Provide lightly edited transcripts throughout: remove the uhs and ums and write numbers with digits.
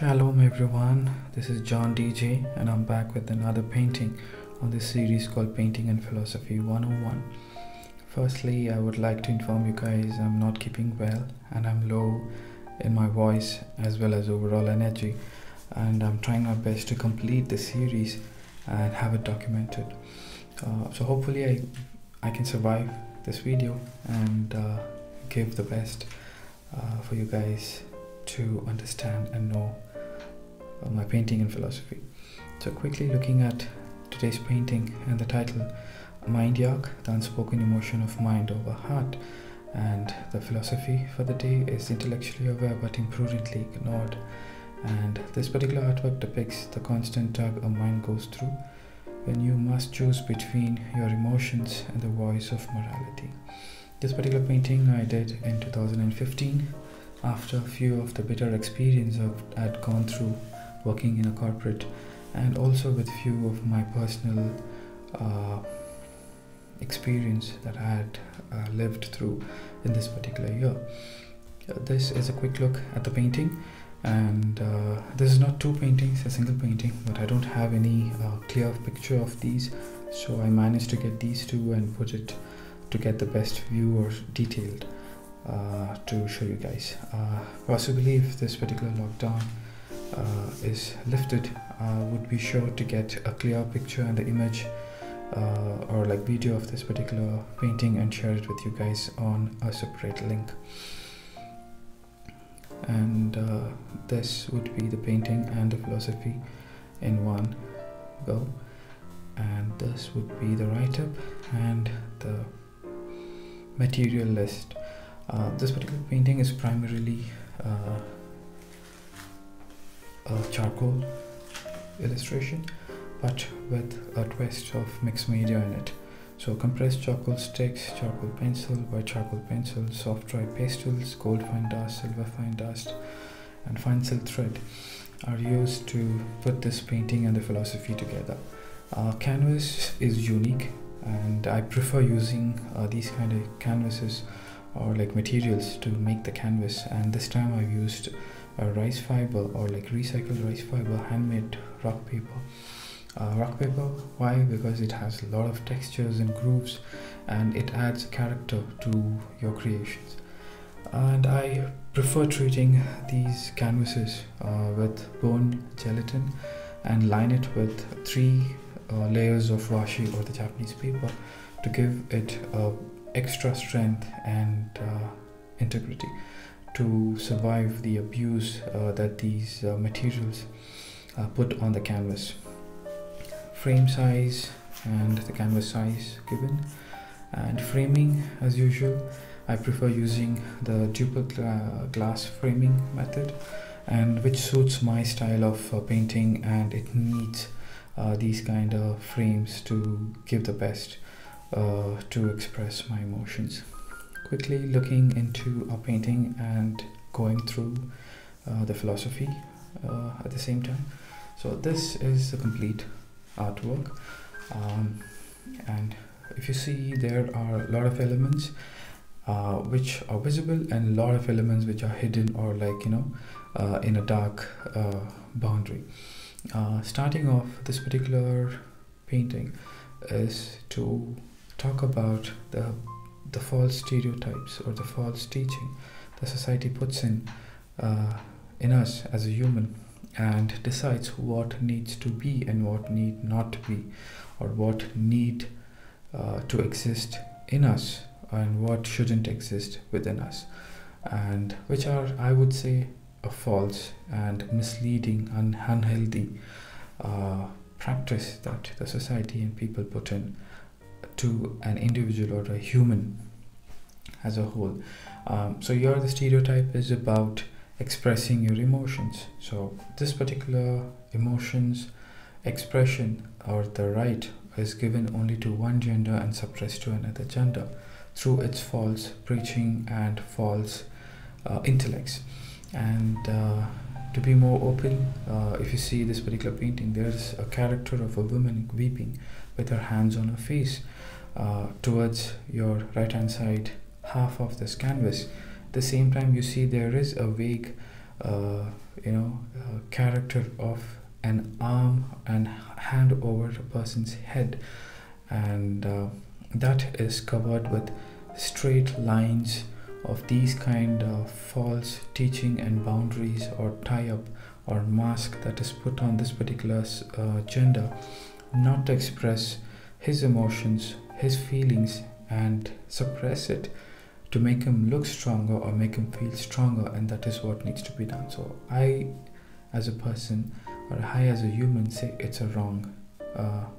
Shalom everyone, this is John DJ and I'm back with another painting on this series called Painting and Philosophy 101. Firstly, I would like to inform you guys I'm not keeping well and I'm low in my voice as well as overall energy, and I'm trying my best to complete this series and have it documented. So hopefully I can survive this video and give the best for you guys to understand and know my painting and philosophy. So quickly looking at today's painting and the title, Mind Yak, the unspoken emotion of mind over heart, and the philosophy for the day is intellectually aware but imprudently ignored. And this particular artwork depicts the constant tug a mind goes through when you must choose between your emotions and the voice of morality. This particular painting I did in 2015 after a few of the bitter experience I'd gone through working in a corporate, and also with few of my personal experience that I had lived through in this particular year. This is a quick look at the painting, and this is not two paintings, a single painting, but I don't have any clear picture of these, so I managed to get these two and put it to get the best view or detailed to show you guys. Possibly if this particular lockdown is lifted, would be sure to get a clear picture and the image or like video of this particular painting and share it with you guys on a separate link. And this would be the painting and the philosophy in one go, and this would be the write-up and the material list. This particular painting is primarily a charcoal illustration, but with a twist of mixed media in it. So compressed charcoal sticks, charcoal pencil, white charcoal pencil, soft dry pastels, gold fine dust, silver fine dust, and fine silk thread are used to put this painting and the philosophy together. Canvas is unique, and I prefer using these kind of canvases or like materials to make the canvas, and this time I've used a rice fiber or like recycled rice fiber handmade rock paper. Rock paper, why? Because it has a lot of textures and grooves and it adds character to your creations. And I prefer treating these canvases with bone gelatin and line it with 3 layers of washi or the Japanese paper to give it extra strength and integrity to survive the abuse that these materials put on the canvas. Frame size and the canvas size given, and framing as usual I prefer using the duple glass framing method, and which suits my style of painting, and it needs these kind of frames to give the best to express my emotions. Quickly looking into a painting and going through the philosophy at the same time. So this is the complete artwork, and if you see, there are a lot of elements which are visible and a lot of elements which are hidden or like in a dark boundary. Starting off, this particular painting is to talk about the false stereotypes or the false teaching the society puts in us as a human, and decides what needs to be and what need not to be, or what need to exist in us and what shouldn't exist within us, and which are, I would say, a false and misleading and unhealthy practice that the society and people put in to an individual or a human as a whole. So here the stereotype is about expressing your emotions. So this particular emotions expression or the right is given only to one gender and suppressed to another gender through its false preaching and false intellects. And to be more open, if you see this particular painting, there's a character of a woman weeping with her hands on her face towards your right hand side half of this canvas. At the same time, you see there is a vague character of an arm and hand over a person's head, and that is covered with straight lines of these kind of false teaching and boundaries or tie-up or mask that is put on this particular gender, not to express his emotions, his feelings, and suppress it to make him look stronger or make him feel stronger. And that is what needs to be done. So I, as a person, or I as a human, say it's a wrong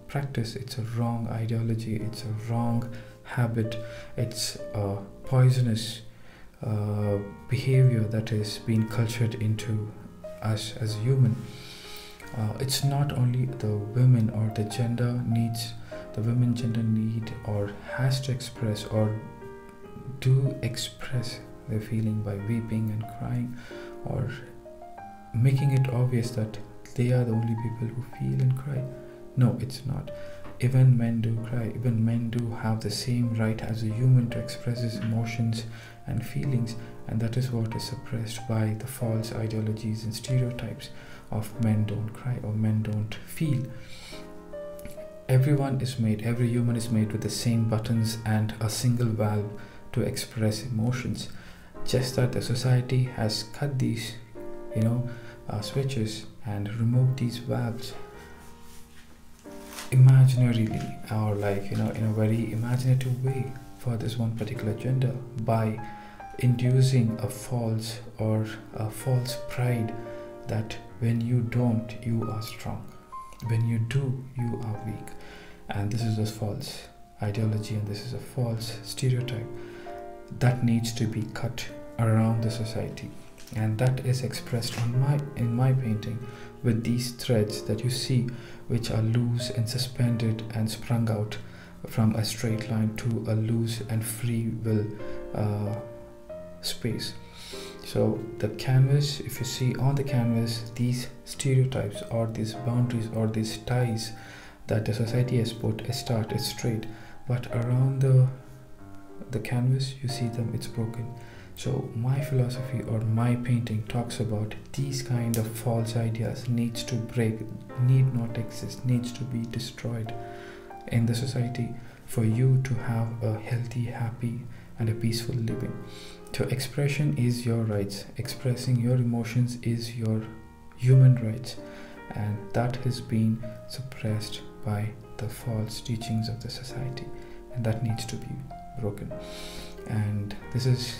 practice, it's a wrong ideology, it's a wrong habit, it's a poisonous behavior that is being cultured into us as human. It's not only the women or the gender needs, the women gender need or has to express or do express their feeling by weeping and crying, or making it obvious that they are the only people who feel and cry. No, it's not. Even men do cry. Even men do have the same right as a human to express his emotions and feelings, and that is what is suppressed by the false ideologies and stereotypes of men don't cry or men don't feel. Everyone is made, every human is made with the same buttons and a single valve to express emotions. Just that the society has cut these, switches and removed these valves imaginarily, or in a very imaginative way for this one particular gender, by inducing a false pride that when you don't, you are strong, when you do, you are weak. And this is a false ideology, and this is a false stereotype that needs to be cut around the society. And that is expressed in my painting with these threads that you see, which are loose and suspended and sprung out from a straight line to a loose and free will space. So the canvas, if you see on the canvas, these stereotypes or these boundaries or these ties that the society has put, it's straight, but around the canvas you see them, it's broken. So my philosophy or my painting talks about these kind of false ideas needs to break, need not exist, needs to be destroyed in the society for you to have a healthy, happy and a peaceful living. So expression is your rights, expressing your emotions is your human rights, and that has been suppressed by the false teachings of the society, and that needs to be broken. And this is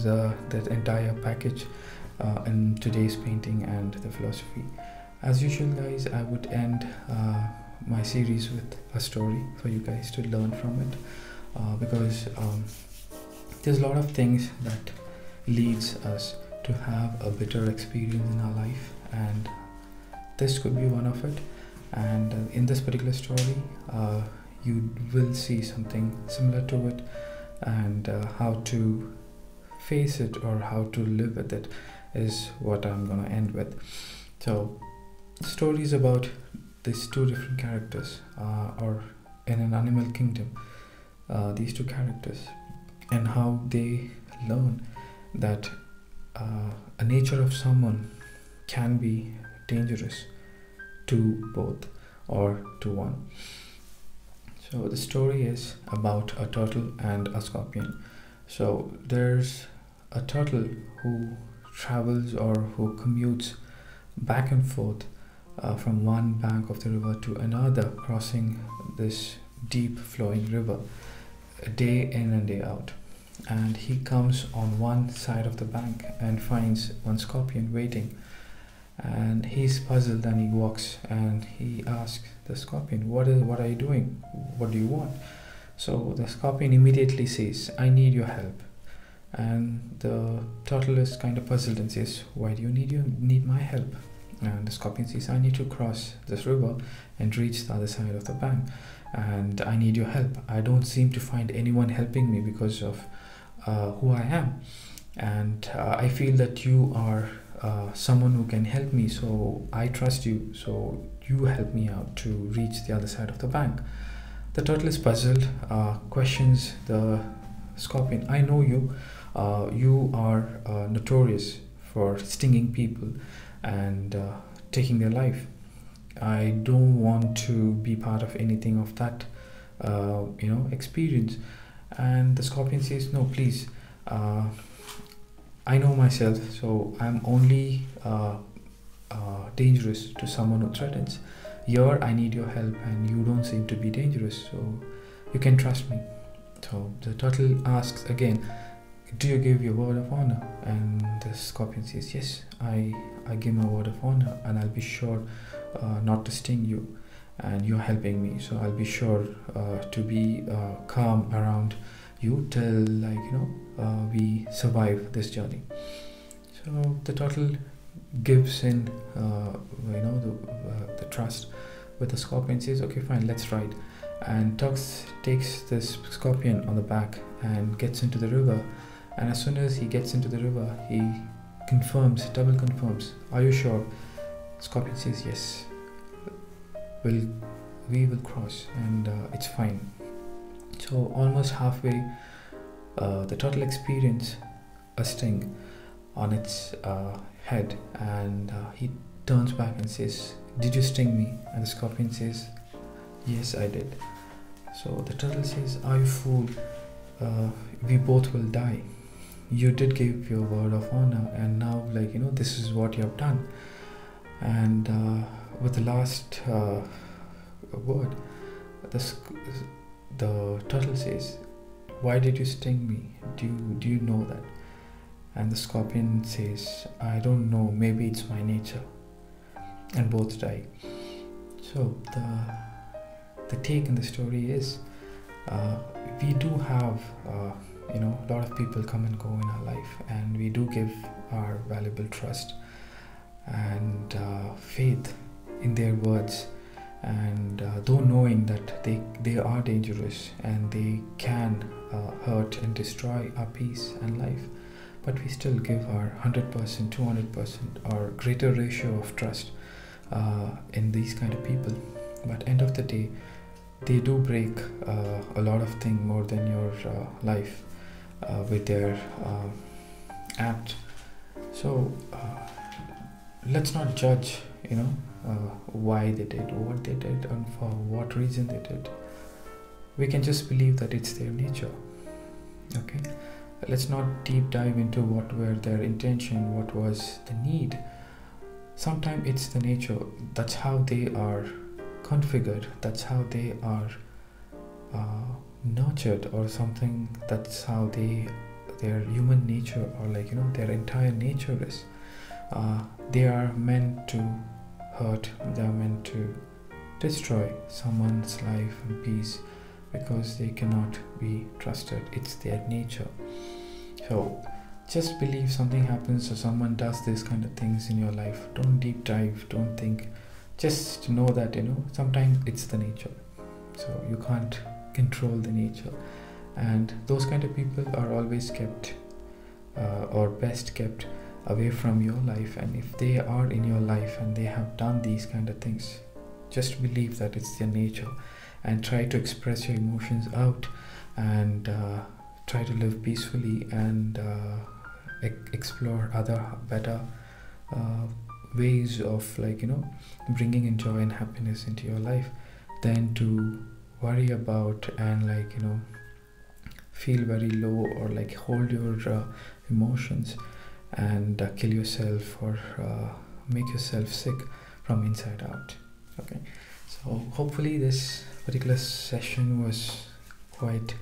that entire package in today's painting and the philosophy. As usual, guys, I would end my series with a story for you guys to learn from it, because there's a lot of things that leads us to have a bitter experience in our life, and this could be one of it. And in this particular story, you will see something similar to it, and how to face it or how to live with it is what I'm gonna end with. So the story is about these two different characters, or in an animal kingdom, these two characters, and how they learn that a nature of someone can be dangerous to both or to one. So the story is about a turtle and a scorpion. So there's a turtle who travels or who commutes back and forth from one bank of the river to another, crossing this deep flowing river day in and day out. And he comes on one side of the bank and finds one scorpion waiting, and he's puzzled, and he walks and he asks the scorpion, what are you doing, what do you want? So the scorpion immediately says, I need your help. And the turtle is kind of puzzled and says, why do you need my help? And the scorpion says, I need to cross this river and reach the other side of the bank, and I need your help. I don't seem to find anyone helping me because of who I am, and I feel that you are someone who can help me, so I trust you, so you help me out to reach the other side of the bank. The turtle is puzzled, questions the scorpion, I know you, you are notorious for stinging people and taking their life. I don't want to be part of anything of that experience. And the scorpion says, no, please, I know myself, so I'm only dangerous to someone who threatens. Here I need your help and you don't seem to be dangerous, so you can trust me. So the turtle asks again, do you give your word of honor? And the scorpion says, yes, I give my word of honor, and I'll be sure not to sting you, and you're helping me, so I'll be sure to be calm around you till we survive this journey. So the turtle gives in the trust, but the scorpion says, okay, fine, let's ride. And Tux takes this scorpion on the back and gets into the river. And as soon as he gets into the river, he double confirms, are you sure? Scorpion says, yes, we will cross, and it's fine. So almost halfway, the turtle experiences a sting on its head, and he turns back and says, did you sting me? And the scorpion says, yes, I did. So the turtle says, are you fool? We both will die. You did give your word of honor, and now this is what you have done. And with the last word, the turtle says, why did you sting me? Do you know that? And the scorpion says, I don't know, maybe it's my nature. And both die. So the take in the story is, we do have a lot of people come and go in our life, and we do give our valuable trust and faith in their words, and though knowing that they are dangerous and they can hurt and destroy our peace and life, but we still give our 100%, 200% or greater ratio of trust in these kind of people. But end of the day, they do break a lot of things more than your life with their act. So let's not judge why they did, what they did, and for what reason they did. We can just believe that it's their nature. Okay, let's not deep dive into what were their intention, what was the need. Sometimes it's the nature. That's how they are configured, that's how they are nurtured, or something. That's how their human nature, or their entire nature is. They are meant to hurt, they are meant to destroy someone's life and peace, because they cannot be trusted. It's their nature. So just believe something happens or someone does this kind of things in your life, don't deep dive, don't think. Just know that sometimes it's the nature, so you can't control the nature. And those kind of people are always kept or best kept away from your life. And if they are in your life and they have done these kind of things, just believe that it's their nature, and try to express your emotions out, and try to live peacefully, and explore other better ways of bringing in joy and happiness into your life, than to worry about and feel very low, or hold your emotions and kill yourself, or make yourself sick from inside out. Okay, so hopefully this particular session was quite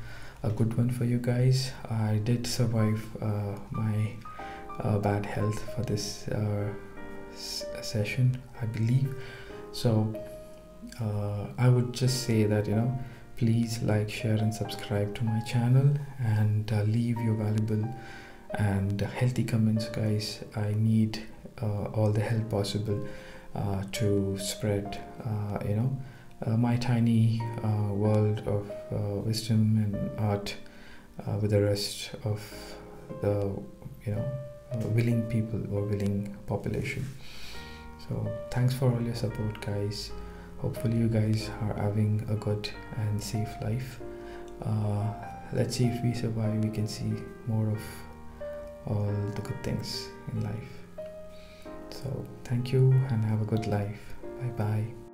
a good one for you guys. I did survive my bad health for this session, I believe. So I would just say that please like, share and subscribe to my channel, and leave your valuable and healthy comments, guys. I need all the help possible to spread my tiny world of wisdom and art with the rest of the willing people or willing population. So thanks for all your support, guys. Hopefully you guys are having a good and safe life. Let's see, if we survive, we can see more of all the good things in life. So thank you and have a good life. Bye bye.